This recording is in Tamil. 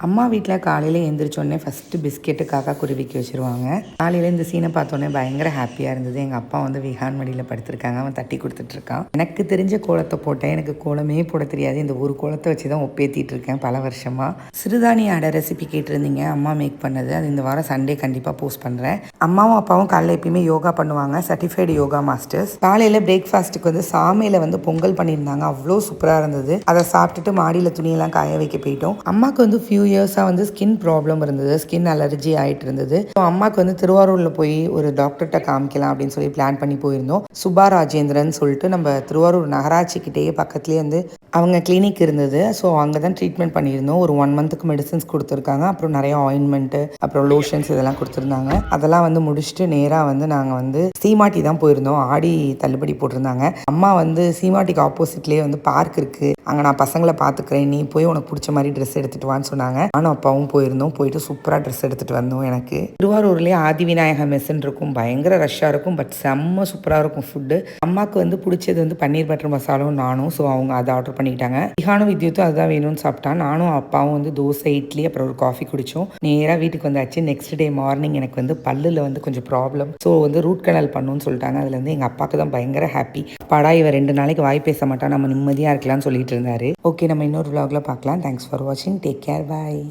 அம்மா வீட்டில் காலையில் எழுந்திரிச்சோடனே ஃபஸ்ட்டு பிஸ்கெட்டு காக்கா குருவிக்கு வச்சுருவாங்க. காலையில் இந்த சீனை பார்த்தோன்னே பயங்கர ஹாப்பியாக இருந்தது. எங்கள் அப்பா வந்து விஹான் மடியில் படுத்திருக்காங்க, அவன் தட்டி கொடுத்துட்ருக்கான். எனக்கு தெரிஞ்ச கோலத்தை போட்டேன். எனக்கு கோலமே போட தெரியாது. இந்த ஒரு கோலத்தை வச்சு தான் ஒப்பேற்றிட்டு இருக்கேன் பல வருஷமாக. சிறுதானிய அடை ரெசிபி கேட்டிருந்தீங்க, அம்மா மேக் பண்ணது. அது இந்த வாரம் சண்டே கண்டிப்பாக போஸ்ட் பண்ணுறேன். அம்மாவும் அப்பாவும் காலையில் எப்பயுமே யோகா பண்ணுவாங்க, சர்டிஃபைடு யோகா மாஸ்டர்ஸ். காலையில் பிரேக்ஃபாஸ்ட்டுக்கு வந்து சாமையில் வந்து பொங்கல் பண்ணியிருந்தாங்க, அவ்வளோ சூப்பராக இருந்தது. அதை சாப்பிட்டுட்டு மாடியில் துணியெல்லாம் காய வைக்க போயிட்டோம். அம்மாவுக்கு வந்து இயர்ஸாக வந்து ஸ்கின் ப்ராப்ளம் இருந்தது, ஸ்கின் அலர்ஜி ஆகிட்டு இருந்தது. ஸோ அம்மாவுக்கு வந்து திருவாரூரில் போய் ஒரு டாக்டர்கிட்ட காமிக்கலாம் அப்படின்னு சொல்லி பிளான் பண்ணி போயிருந்தோம். சுபா ராஜேந்திரன் சொல்லிட்டு நம்ம திருவாரூர் நகராட்சிக்கிட்டேயே பக்கத்துலேயே வந்து அவங்க கிளினிக் இருந்தது. ஸோ அங்கே தான் ட்ரீட்மெண்ட் பண்ணியிருந்தோம். ஒரு 1 மந்த்துக்கு மெடிசன்ஸ் கொடுத்துருக்காங்க, அப்புறம் நிறைய ஆயின்மெண்ட்டு, அப்புறம் லோஷன்ஸ் இதெல்லாம் கொடுத்துருந்தாங்க. அதெல்லாம் வந்து முடிச்சுட்டு நேராக வந்து நாங்கள் வந்து சீமாட்டி தான் போயிருந்தோம். ஆடி தள்ளுபடி போட்டிருந்தாங்க. அம்மா வந்து சீமாட்டிக்கு ஆப்போசிட்லேயே வந்து பார்க் இருக்குது, அங்கே நான் பசங்களை பார்த்துக்கிறேன், நீ போய் உனக்கு பிடிச்ச மாதிரி ட்ரெஸ் எடுத்துகிட்டு வான்னு சொன்னாங்க. நானும் அப்பாவும் போயிருந்தோம். போயிட்டு சூப்பராக ட்ரெஸ் எடுத்துகிட்டு வந்தோம். எனக்கு திருவாரூர்லேயே ஆதிவிநாயக மெஸ்ஸுன்னு இருக்கும், பயங்கர ரஷ்ஷாக இருக்கும், பட் செம்ம சூப்பராக இருக்கும் ஃபுட்டு. அம்மாவுக்கு வந்து பிடிச்சது வந்து பன்னீர் பட்டர் மசாலும் நானும். ஸோ அவங்க அதை ஆர்டர் பண்ணிக்கிட்டாங்க. விஹானும் வித்யுத்தும் அதுதான் வேணும்னு சாப்பிட்டான். நானும் அப்பாவும் வந்து தோசை, இட்லி, அப்புறம் ஒரு காஃபி குடித்தோம். நேராக வீட்டுக்கு வந்தாச்சு. நெக்ஸ்ட் டே மார்னிங் எனக்கு வந்து பல்லில் வந்து கொஞ்சம் ப்ராப்ளம். ஸோ வந்து ரூட் கனல் பண்ணணும்னு சொல்லிட்டாங்க. அதில் வந்து எங்கள் அப்பாவுக்கு தான் பயங்கர ஹாப்பி. படா இவன் 2 நாளைக்கு வாய் பேச மாட்டான், நம்ம நிம்மதியாக இருக்கலாம்னு சொல்லிட்டு இருந்தாரு. ஓகே, நம்ம இன்னொரு vlogல பார்க்கலாம். தேங்க்ஸ் ஃபார் வாட்சிங். Take care. பாய்.